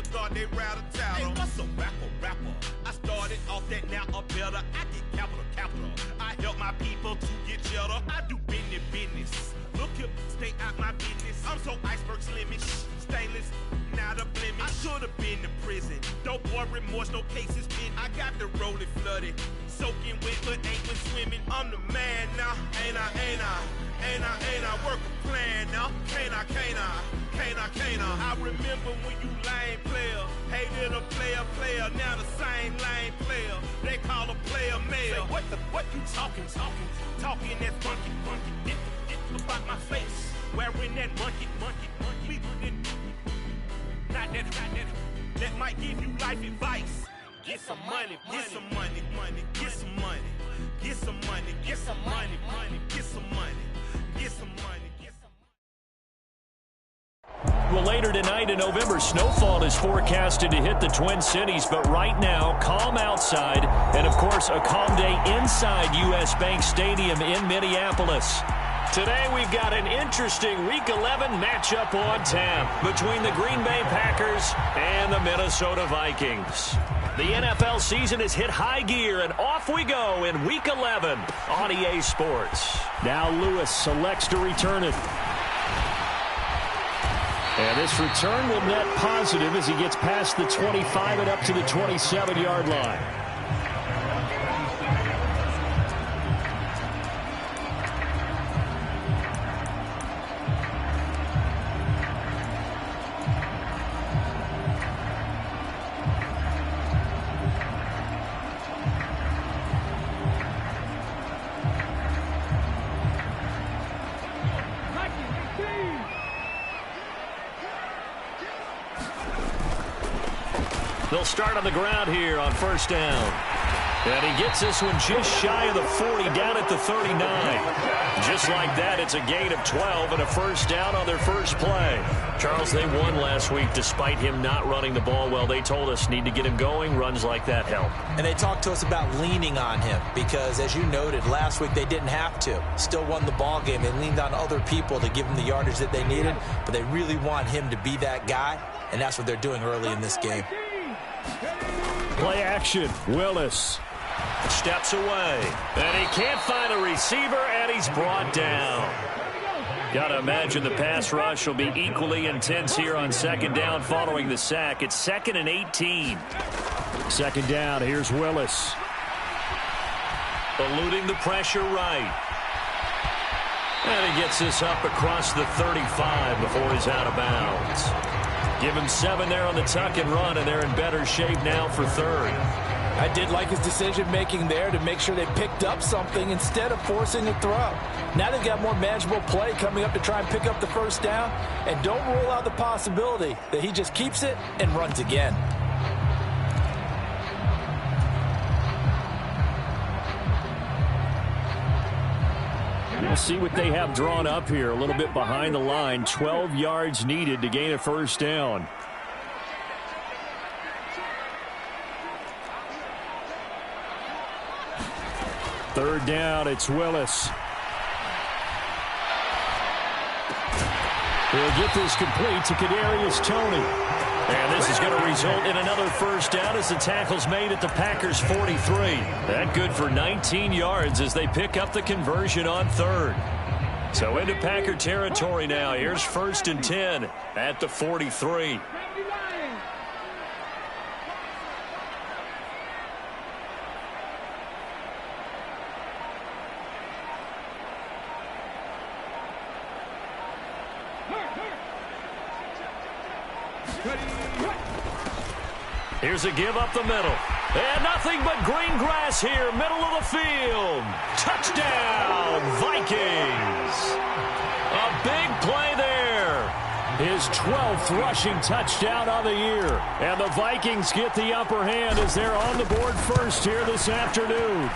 start, they rattle tattle. Hey, what's a rapper? I started off that, now I'm better. I get capital. I help my people to get cheddar. I do business. Look here, stay out my business. I'm so iceberg slimmish, stainless, not a blemish. I should have been to prison. Don't boy remorse, no cases pinned. I got the rolling flooded, soaking wet, but ain't been swimming. I'm the man now, ain't I? Work a plan now, can't I? I remember when you lame player, hated a player, now the same lame player. They call a player mayor. Say, what you talking? Talking that funky, about my face, wearing that monkey. Not that. That might give you life advice. Get some money. Well, later tonight, a November snowfall is forecasted to hit the Twin Cities, but right now, calm outside, and of course, a calm day inside U.S. Bank Stadium in Minneapolis. Today, we've got an interesting Week 11 matchup on tap between the Green Bay Packers and the Minnesota Vikings. The NFL season has hit high gear, and off we go in Week 11 on EA Sports. Now Lewis selects to return it. And this return will net positive as he gets past the 25 and up to the 27-yard line. They'll start on the ground here on first down. And he gets this one just shy of the 40, down at the 39. Just like that, it's a gain of 12 and a first down on their first play. Charles, they won last week despite him not running the ball well. They told us need to get him going. Runs like that help. And they talked to us about leaning on him because, as you noted, last week they didn't have to. Still won the ball game. They leaned on other people to give them the yardage that they needed, but they really want him to be that guy, and that's what they're doing early in this game. Play action. Willis steps away, and he can't find a receiver, and he's brought down. Got to imagine the pass rush will be equally intense here on second down following the sack. It's 2nd and 18. Second down, here's Willis. Eluding the pressure right. And he gets this up across the 35 before he's out of bounds. Give him 7 there on the tuck and run, and they're in better shape now for third. I did like his decision-making there to make sure they picked up something instead of forcing a throw. Now they've got more manageable play coming up to try and pick up the first down, and don't rule out the possibility that he just keeps it and runs again. We'll see what they have drawn up here. A little bit behind the line. 12 yards needed to gain a first down. Third down, it's Willis. He'll get this complete to Kadarius Toney. And this is going to result in another first down as the tackle's made at the Packers' 43. That good for 19 yards as they pick up the conversion on third. So into Packer territory now. Here's 1st and 10 at the 43. Here's a give up the middle. And nothing but green grass here, middle of the field. Touchdown, Vikings. A big play there. His 12th rushing touchdown of the year. And the Vikings get the upper hand as they're on the board first here this afternoon.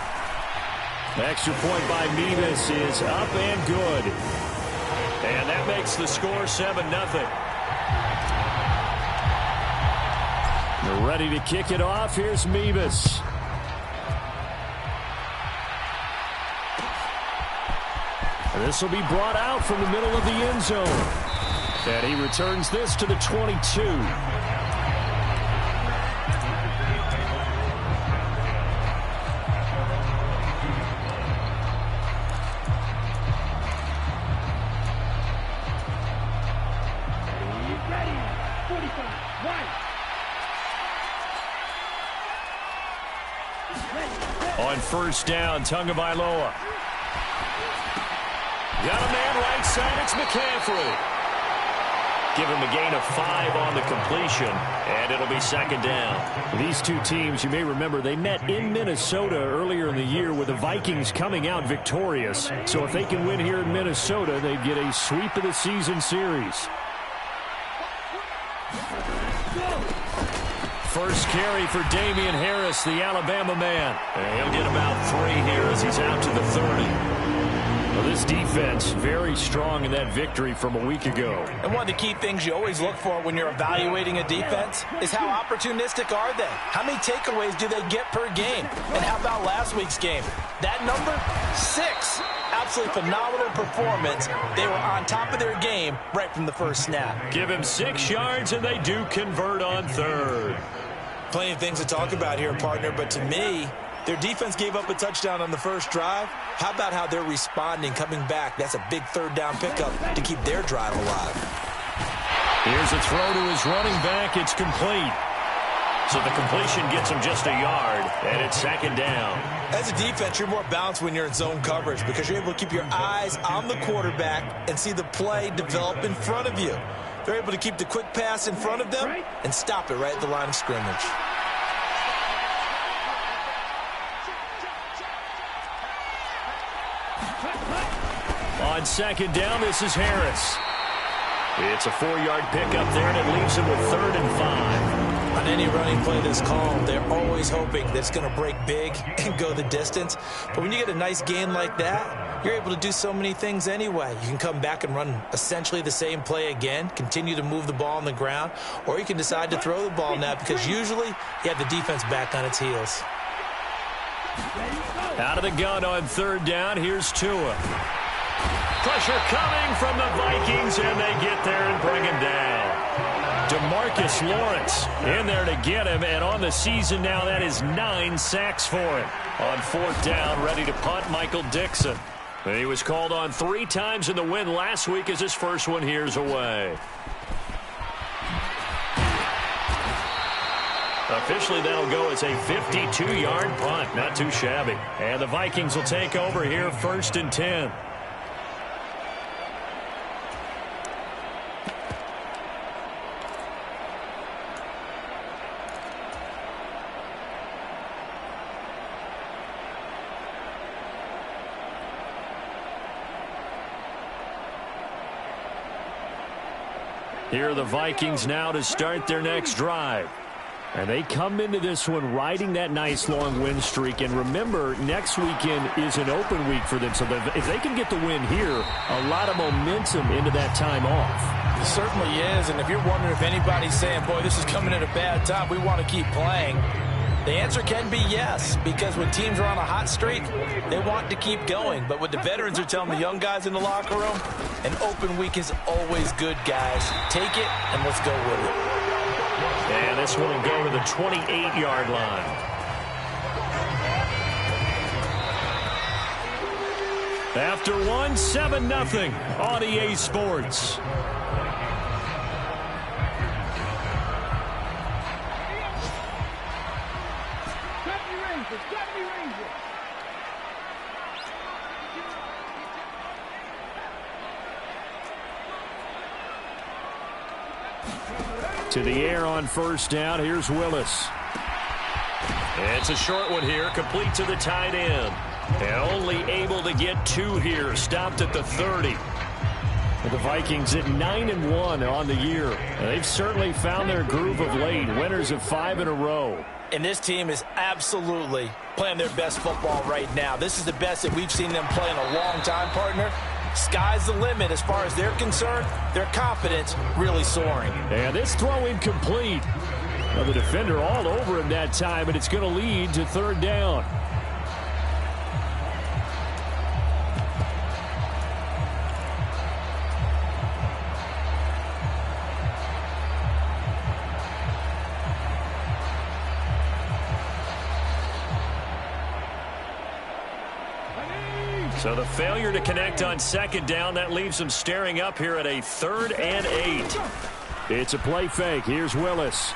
Extra point by Mevis is up and good. And that makes the score 7-0. They're ready to kick it off. Here's Mevis. This will be brought out from the middle of the end zone. And he returns this to the 22. On first down, Tagovailoa. Got a man right side. It's McCaffrey. Give him a gain of 5 on the completion, and it'll be second down. These two teams, you may remember, they met in Minnesota earlier in the year with the Vikings coming out victorious. So if they can win here in Minnesota, they'd get a sweep of the season series. First carry for Damian Harris, the Alabama man. And he'll get about 3 here as he's out to the 30. Well, this defense very strong in that victory from a week ago. And one of the key things you always look for when you're evaluating a defense is how opportunistic are they? How many takeaways do they get per game? And how about last week's game? That number? 6. Absolutely phenomenal performance. They were on top of their game right from the first snap. Give him 6 yards, and they do convert on third. Plenty of things to talk about here, partner, but to me, their defense gave up a touchdown on the first drive. How about how they're responding, coming back? That's a big third down pickup to keep their drive alive. Here's a throw to his running back. It's complete. So the completion gets him just a yard, and it's second down. As a defense, you're more balanced when you're in zone coverage because you're able to keep your eyes on the quarterback and see the play develop in front of you. They're able to keep the quick pass in front of them and stop it right at the line of scrimmage. On second down, this is Harris. It's a 4-yard pickup there, and it leaves him with 3rd and 5. On any running play this calm, they're always hoping that it's going to break big and go the distance. But when you get a nice gain like that, you're able to do so many things anyway. You can come back and run essentially the same play again, continue to move the ball on the ground, or you can decide to throw the ball now because usually you have the defense back on its heels. Out of the gun on third down, here's Tua. Pressure coming from the Vikings, and they get there and bring him down. DeMarcus Lawrence in there to get him, and on the season now, that is 9 sacks for him. On fourth down, ready to punt, Michael Dixon. And he was called on 3 times in the win last week as his first one here's away. Officially, that'll go as a 52-yard punt. Not too shabby. And the Vikings will take over here, 1st and 10. Here are the Vikings now to start their next drive. And they come into this one riding that nice long win streak. And remember, next weekend is an open week for them. So if they can get the win here, a lot of momentum into that time off. It certainly is. And if you're wondering if anybody's saying, boy, this is coming at a bad time, we want to keep playing, the answer can be yes, because when teams are on a hot streak, they want to keep going. But what the veterans are telling the young guys in the locker room, an open week is always good, guys. Take it, and let's go with it. And this one will go to the 28-yard line. After one, 7-0 on EA Sports. To the air on first down. Here's Willis. It's a short one here, complete to the tight end. And only able to get 2 here, stopped at the 30. The Vikings at 9-1 on the year. And they've certainly found their groove of late, winners of 5 in a row. And this team is absolutely playing their best football right now. This is the best that we've seen them play in a long time, partner. Sky's the limit as far as they're concerned. Their confidence really soaring. And this throw incomplete. Well, the defender all over him that time, and it's going to lead to third down. So the failure to connect on second down, that leaves them staring up here at a 3rd and 8. It's a play fake. Here's Willis.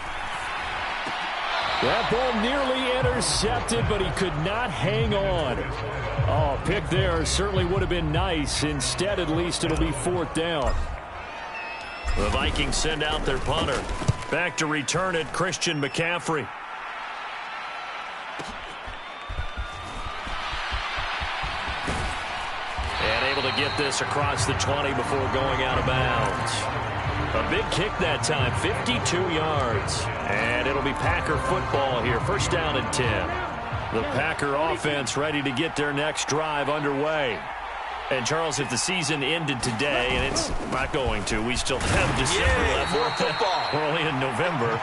That ball nearly intercepted, but he could not hang on. Oh, pick there certainly would have been nice. Instead, at least it'll be 4th down. The Vikings send out their punter. Back to return it, Christian McCaffrey. And able to get this across the 20 before going out of bounds. A big kick that time, 52 yards. And it'll be Packer football here, 1st down and 10. The Packer offense ready to get their next drive underway. And, Charles, if the season ended today, and it's not going to, we still have December left. More football. We're only in November.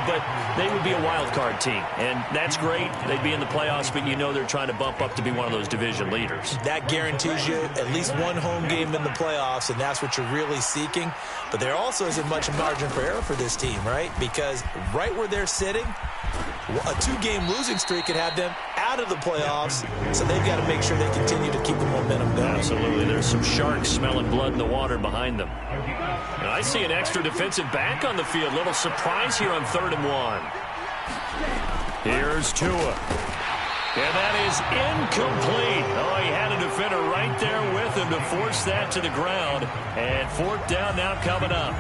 But they would be a wild card team. And that's great. They'd be in the playoffs, but you know they're trying to bump up to be one of those division leaders. That guarantees you at least one home game in the playoffs, and that's what you're really seeking. But there also isn't much margin for error for this team, right? Because right where they're sitting, a 2-game losing streak could have them out of the playoffs, so they've got to make sure they continue to keep the momentum going. Absolutely. There's some sharks smelling blood in the water behind them. And I see an extra defensive back on the field. Little surprise here on 3rd and 1. Here's Tua. And that is incomplete. Oh, he had a defender right there with him to force that to the ground. And 4th down now coming up.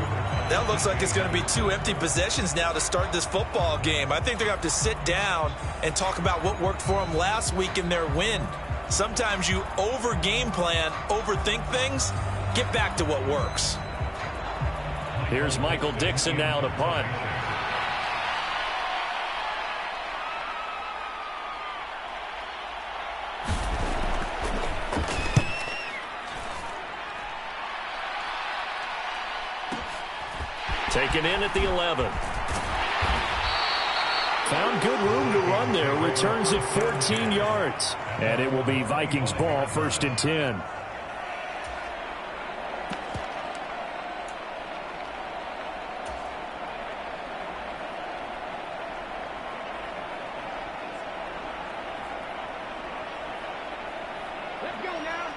That looks like it's going to be 2 empty possessions now to start this football game. I think they're going to have to sit down and talk about what worked for them last week in their win. Sometimes you over-game plan, overthink things. Get back to what works. Here's Michael Dixon now to punt. Taken in at the 11. Found good room to run there. Returns it 14 yards. And it will be Vikings ball, 1st and 10.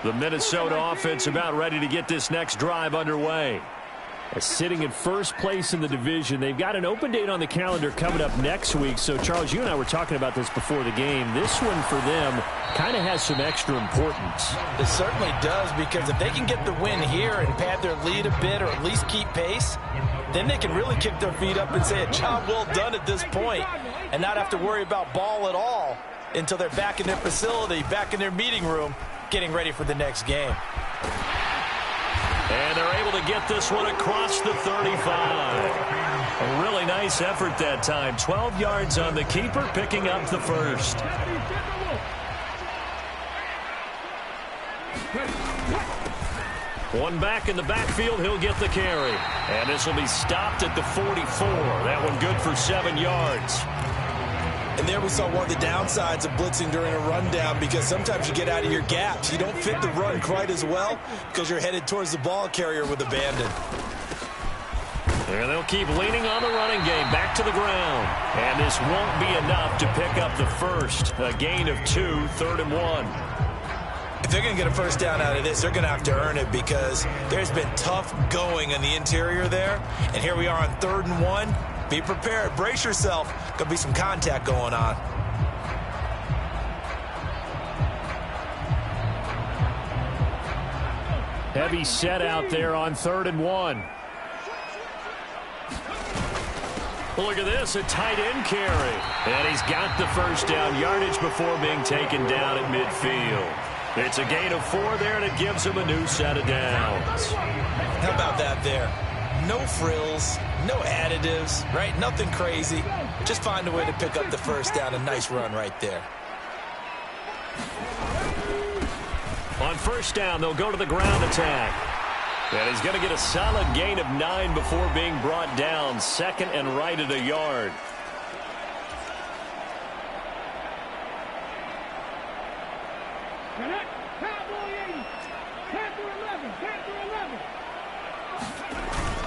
The Minnesota offense about ready to get this next drive underway. Sitting in 1st place in the division. They've got an open date on the calendar coming up next week. So, Charles, you and I were talking about this before the game. This one for them kind of has some extra importance. It certainly does, because if they can get the win here and pad their lead a bit or at least keep pace, then they can really kick their feet up and say a job well done at this point and not have to worry about ball at all until they're back in their facility, back in their meeting room, getting ready for the next game. And they're able to get this one across the 35. A really nice effort that time. 12 yards on the keeper, picking up the 1st. One back in the backfield, he'll get the carry. And this will be stopped at the 44. That one good for 7 yards. And there we saw one of the downsides of blitzing during a rundown, because sometimes you get out of your gaps. You don't fit the run quite as well because you're headed towards the ball carrier with abandon. And they'll keep leaning on the running game. Back to the ground. And this won't be enough to pick up the 1st. A gain of 2, 3rd and 1. If they're going to get a 1st down out of this, they're going to have to earn it, because there's been tough going in the interior there. And here we are on 3rd and 1. Be prepared. Brace yourself. Going to be some contact going on. Heavy set out there on 3rd and 1. Well, look at this, a tight end carry. And he's got the 1st down, yardage before being taken down at midfield. It's a gain of 4 there, and it gives him a new set of downs. How about that there? No frills, no additives, right? Nothing crazy. Just find a way to pick up the 1st down. A nice run right there. On 1st down, they'll go to the ground attack. And he's going to get a solid gain of 9 before being brought down. 2nd and right at a yard.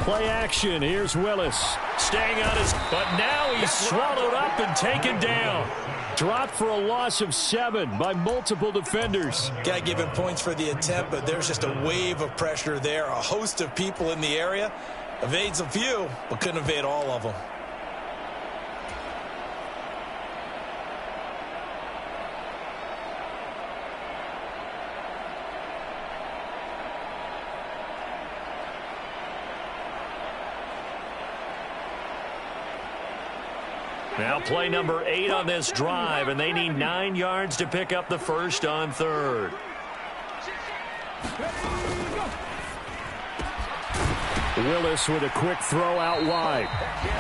Play action. Here's Willis. Staying on his... But now he's swallowed up and taken down. Dropped for a loss of 7 by multiple defenders. Got to give him points for the attempt, but there's just a wave of pressure there. A host of people in the area. Evades a few, but couldn't evade all of them. Now play number 8 on this drive, and they need 9 yards to pick up the first on third. Willis with a quick throw out wide.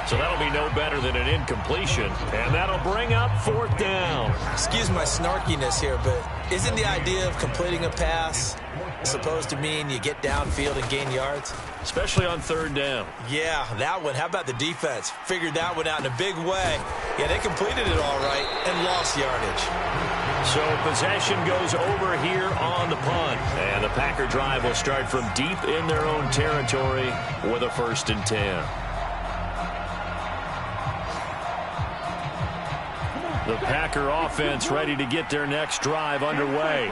So that'll be no better than an incompletion, and that'll bring up 4th down. Excuse my snarkiness here, but isn't the idea of completing a pass supposed to mean you get downfield and gain yards? Especially on 3rd down. Yeah, that one. How about the defense? Figured that one out in a big way. Yeah, they completed it all right and lost yardage. So possession goes over here on the punt. And the Packer drive will start from deep in their own territory with a 1st and 10. The Packer offense ready to get their next drive underway.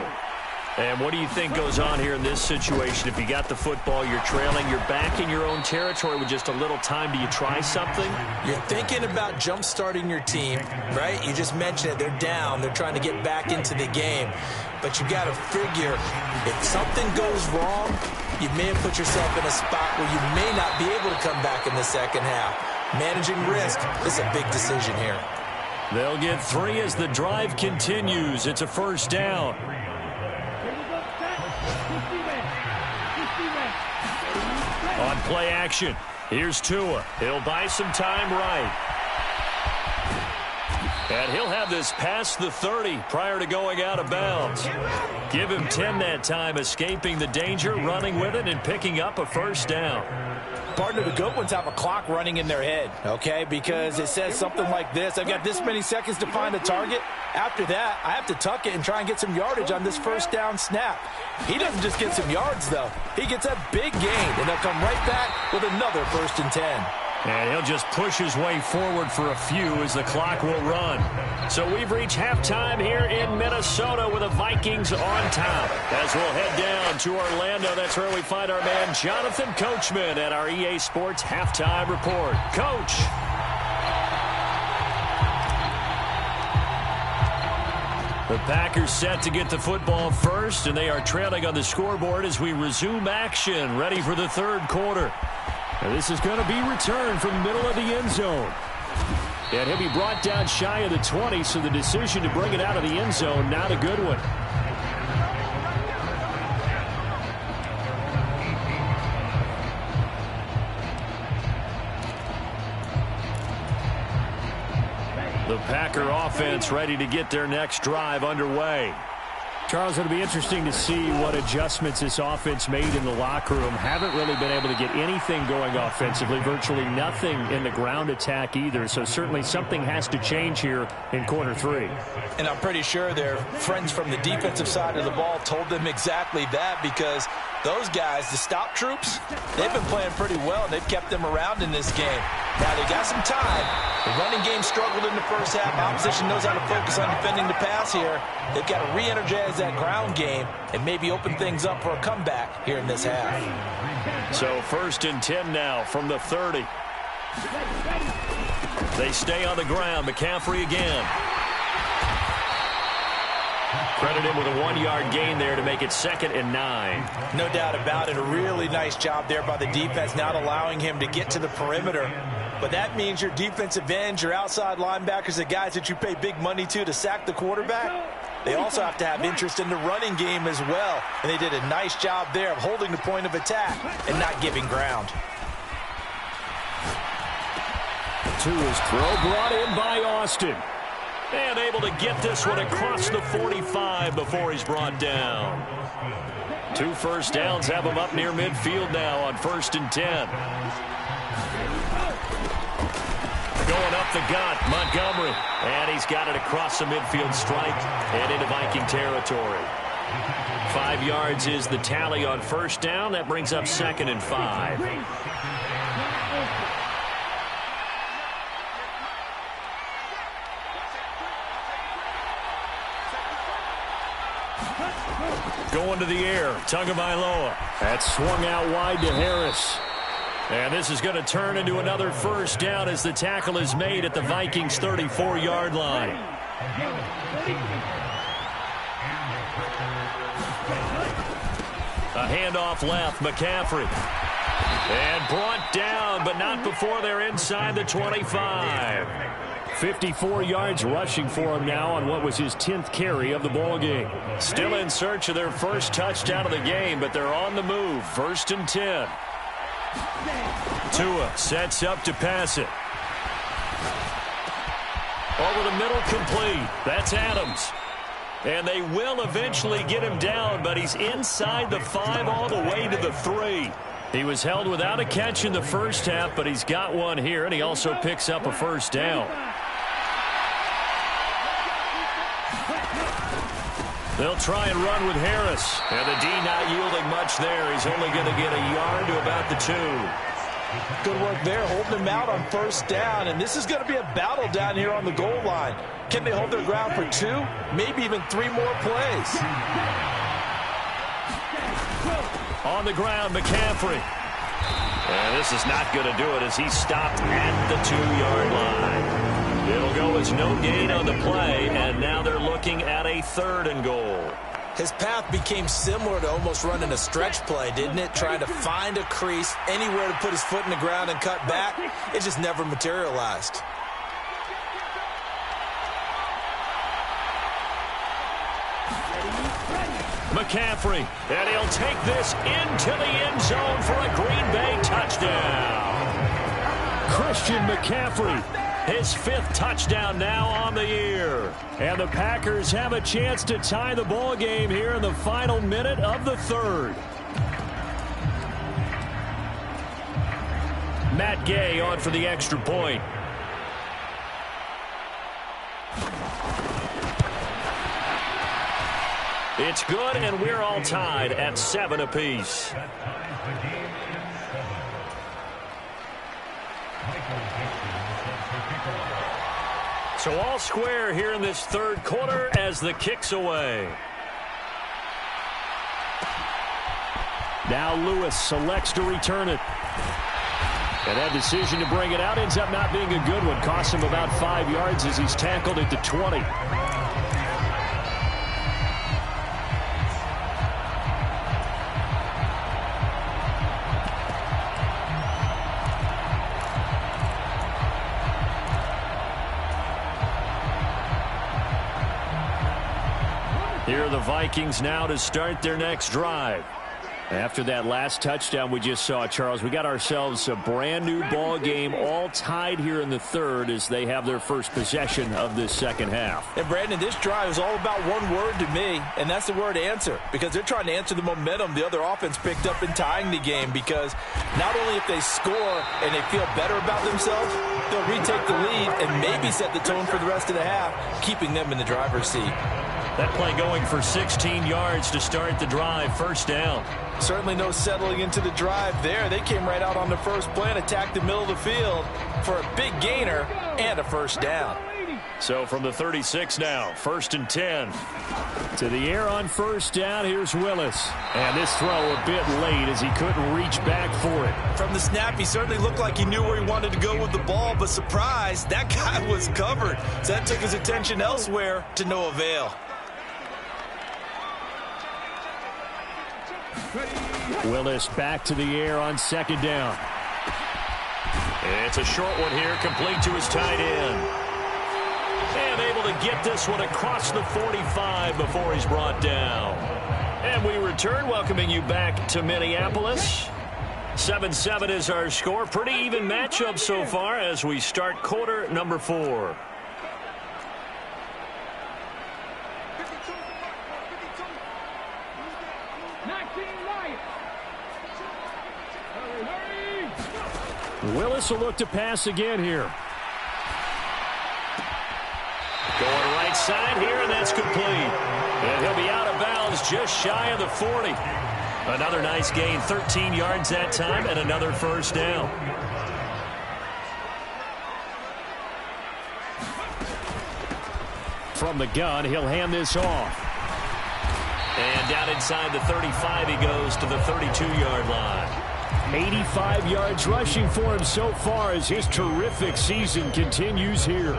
And what do you think goes on here in this situation? If you got the football, you're trailing, you're back in your own territory with just a little time. Do you try something? You're thinking about jump-starting your team, right? You just mentioned it. They're down. They're trying to get back into the game. But you got to figure, if something goes wrong, you may have put yourself in a spot where you may not be able to come back in the second half. Managing risk is a big decision here. They'll get 3 as the drive continues. It's a 1st down. On play action, here's Tua. He'll buy some time right. And he'll have this past the 30 prior to going out of bounds. Give him 10 that time, escaping the danger, running with it, and picking up a 1st down. Partner, the good ones have a clock running in their head, okay? Because it says something like this: I've got this many seconds to find a target. After that, I have to tuck it and try and get some yardage on this 1st down snap. He doesn't just get some yards, though. He gets a big gain, and they'll come right back with another 1st and 10. And he'll just push his way forward for a few as the clock will run. So we've reached halftime here in Minnesota with the Vikings on top. As we'll head down to Orlando, that's where we find our man Jonathan Coachman at our EA Sports Halftime Report. Coach. The Packers set to get the football first, and they are trailing on the scoreboard as we resume action, ready for the 3rd quarter. And this is going to be returned from the middle of the end zone. And he'll be brought down shy of the 20, so the decision to bring it out of the end zone, not a good one. The Packer offense ready to get their next drive underway. Charles, it'll be interesting to see what adjustments this offense made in the locker room. Haven't really been able to get anything going offensively, virtually nothing in the ground attack either. So certainly something has to change here in quarter 3. And I'm pretty sure their friends from the defensive side of the ball told them exactly that, because those guys, the stop troops, they've been playing pretty well, and they've kept them around in this game. Now, they got some time. The running game struggled in the first half. Opposition knows how to focus on defending the pass here. They've got to re-energize that ground game and maybe open things up for a comeback here in this half. So 1st and 10 now from the 30. They stay on the ground. McCaffrey again. Credit him with a 1-yard gain there to make it 2nd and 9. No doubt about it. A really nice job there by the defense, not allowing him to get to the perimeter. But that means your defensive ends, your outside linebackers, the guys that you pay big money to sack the quarterback, they also have to have interest in the running game as well. And they did a nice job there of holding the point of attack and not giving ground. To his throw, brought in by Austin. And able to get this one across the 45 before he's brought down. 2 first downs have him up near midfield now on 1st and 10. Going up the gut, Montgomery. And he's got it across the midfield stripe and into Viking territory. 5 yards is the tally on 1st down. That brings up 2nd and 5. Going to the air, Tagovailoa. That's swung out wide to Harris. And this is going to turn into another 1st down as the tackle is made at the Vikings' 34-yard line. A handoff left, McCaffrey. And brought down, but not before they're inside the 25. 54 yards rushing for him now on what was his 10th carry of the ball game. Still in search of their first touchdown of the game, but they're on the move. 1st and 10. Tua sets up to pass it. Over the middle, complete. That's Adams. And they will eventually get him down, but he's inside the 5 all the way to the 3. He was held without a catch in the first half, but he's got one here, and he also picks up a first down. They'll try and run with Harris. And the D not yielding much there. He's only going to get a yard to about the 2. Good work there, holding him out on 1st down. And this is going to be a battle down here on the goal line. Can they hold their ground for 2, maybe even 3 more plays? On the ground, McCaffrey. And this is not going to do it as he's stopped at the 2-yard line. It'll go as no gain on the play, and now they're looking at a 3rd and goal. His path became similar to almost running a stretch play, didn't it? Trying to find a crease, anywhere to put his foot in the ground and cut back. It just never materialized. McCaffrey, and he'll take this into the end zone for a Green Bay touchdown. Christian McCaffrey, his 5th touchdown now on the year. And the Packers have a chance to tie the ball game here in the final minute of the 3rd. Matt Gay on for the extra point. It's good, and we're all tied at 7 apiece. So all square here in this 3rd quarter as the kick's away. Now Lewis selects to return it. And that decision to bring it out ends up not being a good one. Costs him about 5 yards as he's tackled at the 20. Here are the Vikings now to start their next drive. After that last touchdown we just saw, Charles, we got ourselves a brand-new ball game, all tied here in the 3rd as they have their first possession of this 2nd half. And, Brandon, this drive is all about one word to me, and that's the word answer, because they're trying to answer the momentum the other offense picked up in tying the game, because not only if they score and they feel better about themselves, they'll retake the lead and maybe set the tone for the rest of the half, keeping them in the driver's seat. That play going for 16 yards to start the drive. 1st down. Certainly no settling into the drive there. They came right out on the first play and attacked the middle of the field for a big gainer and a 1st down. So from the 36 now, 1st and 10. To the air on 1st down, here's Willis. And this throw a bit late as he couldn't reach back for it. From the snap, he certainly looked like he knew where he wanted to go with the ball, but surprise, that guy was covered. So that took his attention elsewhere to no avail. Willis back to the air on 2nd down. It's a short one here, complete to his tight end. And able to get this one across the 45 before he's brought down. And we return, welcoming you back to Minneapolis. 7-7 is our score. Pretty even matchup so far as we start quarter number 4. Willis will look to pass again here. Going right side here, and that's complete. And he'll be out of bounds just shy of the 40. Another nice gain, 13 yards that time, and another 1st down. From the gun, he'll hand this off. And down inside the 35 he goes to the 32-yard line. 85 yards rushing for him so far as his terrific season continues here.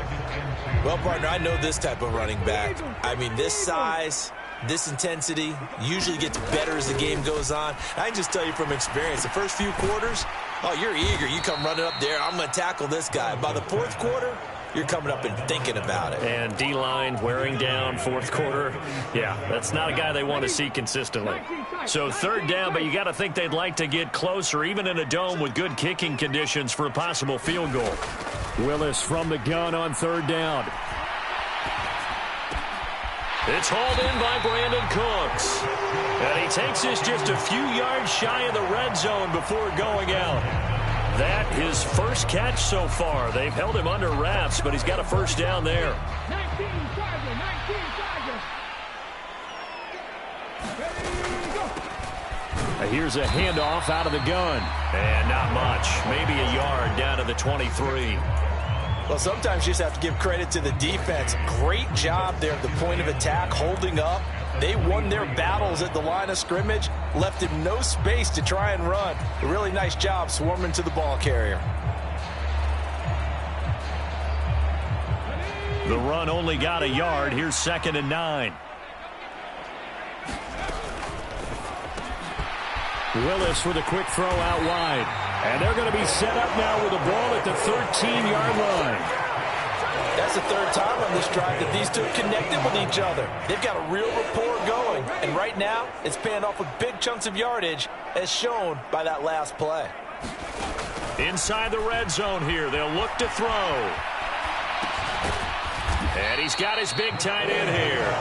Well, partner, I know this type of running back. I mean, this size, this intensity usually gets better as the game goes on. I can just tell you from experience, the first few quarters, oh, you're eager. You come running up there, I'm going to tackle this guy. By the 4th quarter, you're coming up and thinking about it. And D-line wearing down fourth quarter. Yeah, that's not a guy they want to see consistently. So third down, but you got to think they'd like to get closer, even in a dome with good kicking conditions for a possible field goal. Willis from the gun on third down. It's hauled in by Brandon Cooks. And he takes this just a few yards shy of the red zone before going out. That his first catch so far. They've held him under wraps, but he's got a first down there. 19 Here's a handoff out of the gun. And not much. Maybe a yard down to the 23. Well, sometimes you just have to give credit to the defense. Great job there at the point of attack, holding up. They won their battles at the line of scrimmage, left him no space to try and run. A really nice job swarming to the ball carrier. The run only got a yard. Here's 2nd and 9. Willis with a quick throw out wide. And they're going to be set up now with the ball at the 13-yard line. That's the third time on this drive that these two have connected with each other. They've got a real rapport going. And right now, it's paying off with big chunks of yardage, as shown by that last play. Inside the red zone here. They'll look to throw. And he's got his big tight end here.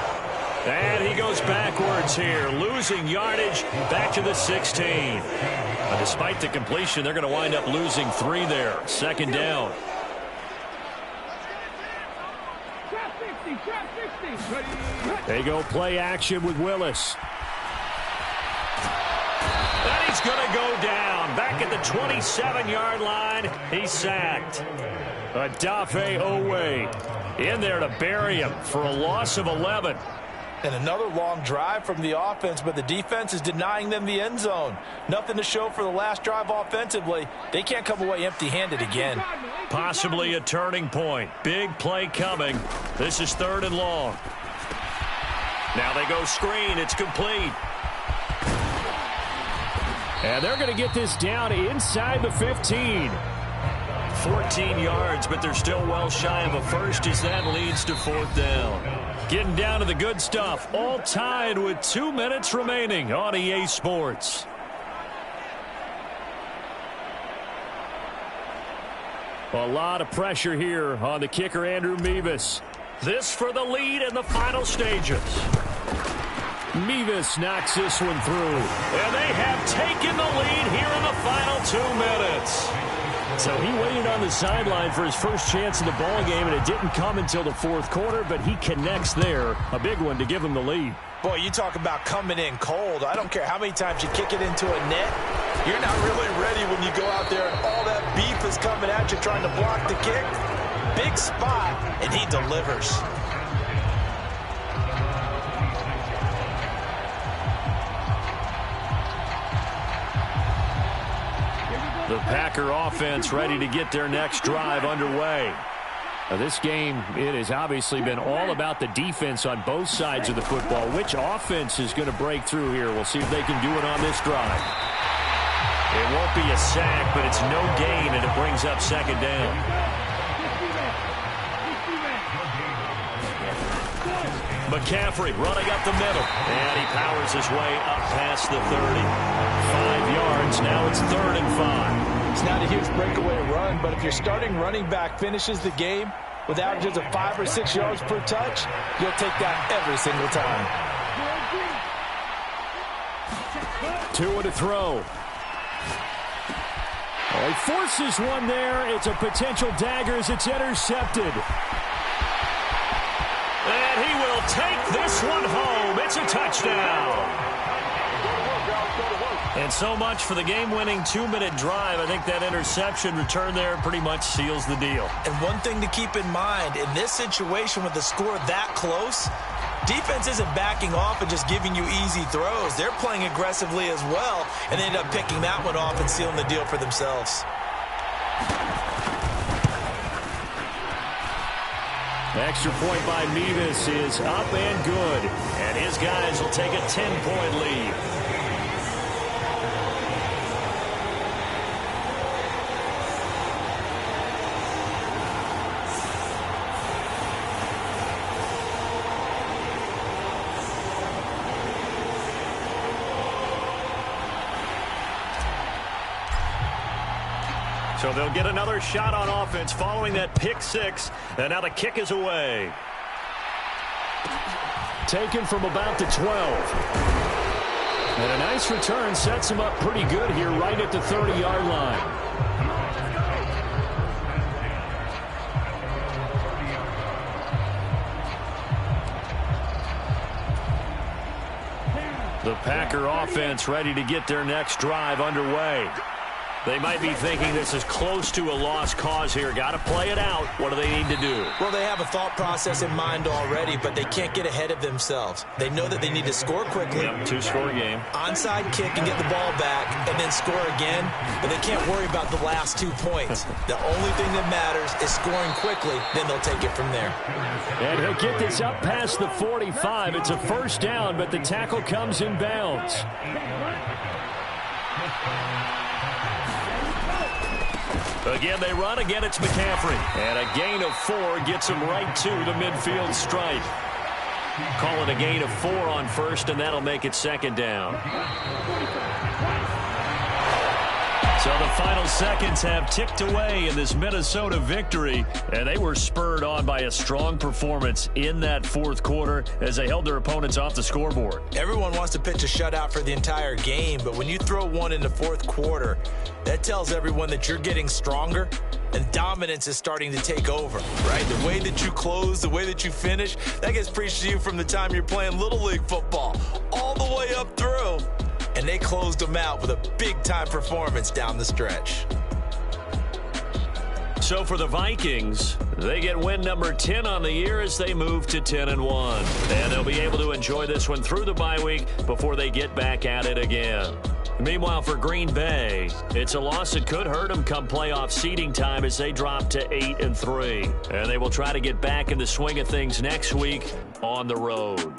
And he goes backwards here, losing yardage back to the 16. But despite the completion, they're going to wind up losing 3 there. 2nd down. They go play action with Willis. And he's going to go down. Back at the 27-yard line, he's sacked. Adafe Owe in there to bury him for a loss of 11. And another long drive from the offense, but the defense is denying them the end zone. Nothing to show for the last drive offensively. They can't come away empty-handed again. Possibly a turning point. Big play coming. This is 3rd and long. Now they go screen. It's complete. And they're going to get this down inside the 15. 14 yards, but they're still well shy of a first as that leads to 4th down. Getting down to the good stuff. All tied with 2 minutes remaining on EA Sports. A lot of pressure here on the kicker, Andrew Mevis. This for the lead in the final stages. Mevis knocks this one through. And they have taken the lead here in the final 2 minutes. So he waited on the sideline for his first chance in the ball game, and it didn't come until the 4th quarter, but he connects there. A big one to give him the lead. Boy, you talk about coming in cold. I don't care how many times you kick it into a net. You're not really ready when you go out there and all that beef is coming at you trying to block the kick. Big spot, and he delivers. The Packer offense ready to get their next drive underway. Now this game, it has obviously been all about the defense on both sides of the football. Which offense is going to break through here? We'll see if they can do it on this drive. It won't be a sack, but it's no gain, and it brings up 2nd down. McCaffrey running up the middle, and he powers his way up past the 30. 5 yards, now it's 3rd and 5. It's not a huge breakaway run, but if your starting running back finishes the game with averages of 5 or 6 yards per touch, you'll take that every single time. 2 to throw. Oh, he forces one there. It's a potential dagger as it's intercepted. And he will take this one home. It's a touchdown. And so much for the game-winning 2-minute drive. I think that interception return there pretty much seals the deal. And one thing to keep in mind, in this situation with the score that close, defense isn't backing off and just giving you easy throws. They're playing aggressively as well, and they end up picking that one off and sealing the deal for themselves. Extra point by Mevis is up and good. And his guys will take a 10-point lead. So they'll get another shot on offense following that pick six. And now the kick is away. Taken from about the 12. And a nice return sets him up pretty good here right at the 30-yard line. The Packer offense ready to get their next drive underway. They might be thinking this is close to a lost cause here. Got to play it out. What do they need to do? Well, they have a thought process in mind already, but they can't get ahead of themselves. They know that they need to score quickly. Yep, two-score game. Onside kick and get the ball back and then score again, but they can't worry about the last 2 points. The only thing that matters is scoring quickly, then they'll take it from there. And he'll get this up past the 45. It's a first down, but the tackle comes in bounds. Again, they run. Again, it's McCaffrey. And a gain of 4 gets him right to the midfield stripe. Call it a gain of 4 on first, and that'll make it second down. So the final seconds have ticked away in this Minnesota victory, and they were spurred on by a strong performance in that fourth quarter as they held their opponents off the scoreboard. Everyone wants to pitch a shutout for the entire game, but when you throw one in the fourth quarter, that tells everyone that you're getting stronger and dominance is starting to take over, right? The way that you close, the way that you finish, that gets preached to you from the time you're playing Little League football all the way up through. And they closed them out with a big-time performance down the stretch. So for the Vikings, they get win number 10 on the year as they move to 10-1. And they'll be able to enjoy this one through the bye week before they get back at it again. Meanwhile, for Green Bay, it's a loss that could hurt them come playoff seeding time as they drop to 8-3. And they will try to get back in the swing of things next week on the road.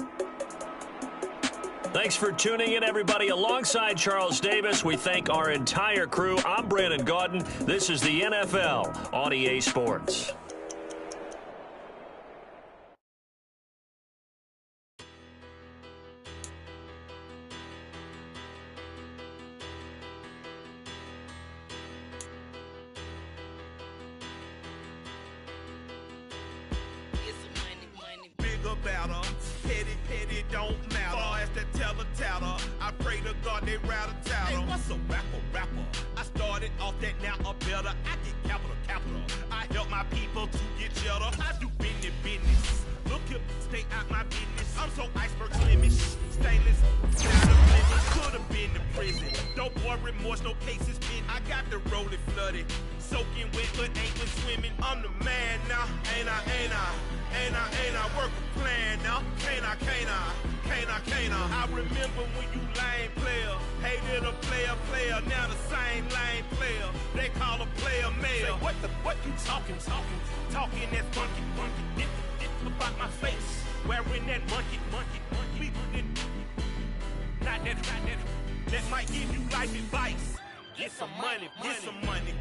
Thanks for tuning in, everybody. Alongside Charles Davis, we thank our entire crew. I'm Brandon Gaudin. This is the NFL on EA Sports. Petty don't matter. Far as that teller, I pray to God they rattle tattle. Hey, what's a rapper? I started off that, now I'm better. I get capital. I help my people to get cheddar. I do business. Look here, stay out my business. I'm so iceberg slimish, stainless. Down the limit, could have been to prison. No boy remorse, no cases pinned. I got the rolling flooded, soaking wet, but ain't been swimming. I'm the man now, ain't I? Work a plan now, can't I? I remember when you lame player, hated a player, now the same lame player. They call a player mayor. What you talking? Talking that's monkey. Get about my face, wearing that monkey. We not that might give you life advice. Get some money. Get some money.